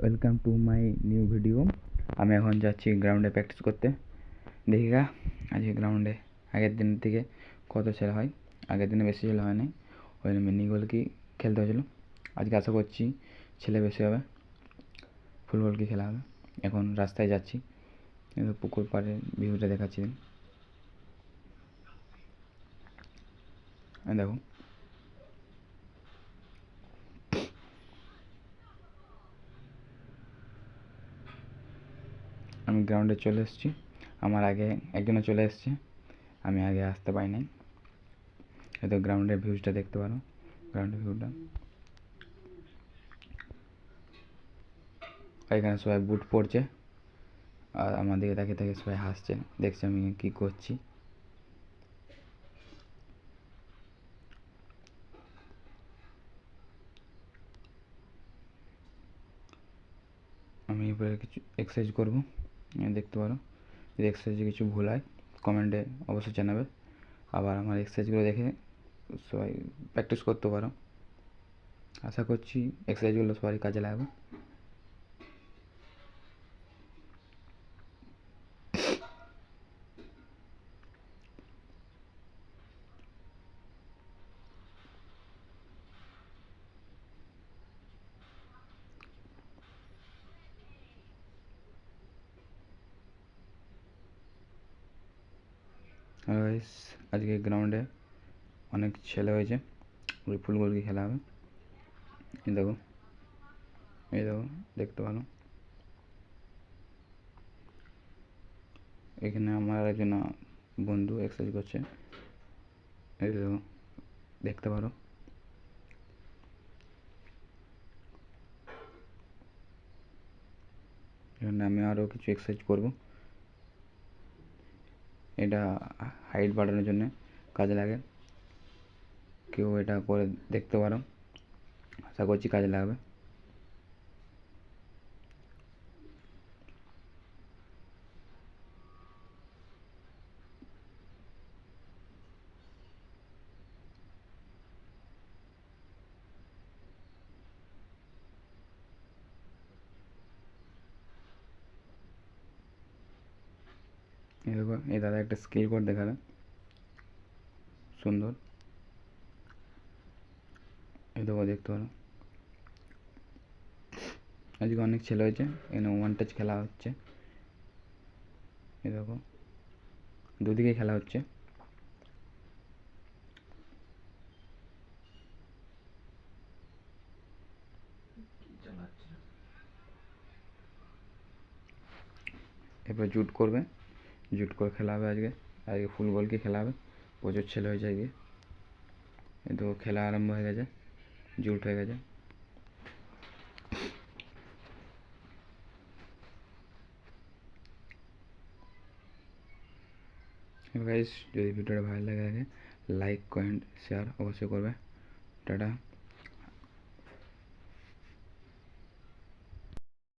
Welcome to my new video. আমি এখন যাচ্ছি গ্রাউন্ডে প্র্যাকটিস করতে। দেখি গা আজকে গ্রাউন্ডে আগের দিনের থেকে কত ছেলে হয়। আগের দিনে বেশি ছেলে হয়নি, ওই জন্য মিনি গোল কি খেলতে হয়েছিল। আজকে আশা করছি ছেলে বেশি হবে, ফুটবল কি খেলা হবে। এখন রাস্তায় যাচ্ছি, পুকুর পাড়ে ভিউটা দেখাচ্ছি। দেখো আমি গ্রাউন্ডে চলে এসেছি। আমার আগে একজনে চলে এসছে, আমি আগে আসতে পারি নাই। হয়তো গ্রাউন্ডের ভিউজটা দেখতে পারো, গ্রাউন্ডের ভিউটা। এখানে সবাই বুট পরছে আর আমার দিকে তাকিয়ে তাকিয়ে সবাই হাসছে, দেখছে আমি কী করছি। আমি এবারে কিছু এক্সারসাইজ করবো, দেখতে পারো। যদি এক্সারসাইজে কিছু ভুল হয় কমেন্টে অবশ্যই জানাবে। আবার আমার এক্সারসাইজগুলো দেখে সবাই প্র্যাকটিস করতে পারো। আশা করছি এক্সারসাইজগুলো সবারই কাজে লাগবে। আজকে গ্রাউন্ডে অনেক ছেলে হয়েছে, ওই ফুটবল কি খেলা হবে। এই দেখো, এই দেখো, দেখতে পারো। এখানে আমার একজন বন্ধু এক্সারসাইজ করছে, এই দেখো, দেখতে পারো। এখানে আমি আরও কিছু এক্সারসাইজ করব, এটা হাইট বাড়ানোর জন্য কাজে লাগে। কেউ এটা করে দেখতে পারো, আশা করছি কাজে লাগবে। এই দেখো, এই দাদা একটা স্কিল কোড দেখাবে, সুন্দর। এই দেখো, দেখতে পারো। আজকে অনেক ছেলে হয়েছে, এখানে ওয়ান টাচ খেলা হচ্ছে। এই দেখো, দুদিকে খেলা হচ্ছে। এরপর জুট করবে, জুট করে খেলা হবে আজকে। আজকে ফুটবল কি খেলা হবে, প্রচুর ছেলে হয়েছে আজকে। এই তো খেলা আরম্ভ হয়ে গেছে, জুট হয়ে গেছে। গাইস, যদি ভিডিওটা ভালো লাগে লাইক কমেন্ট শেয়ার অবশ্যই করবে। টাটা।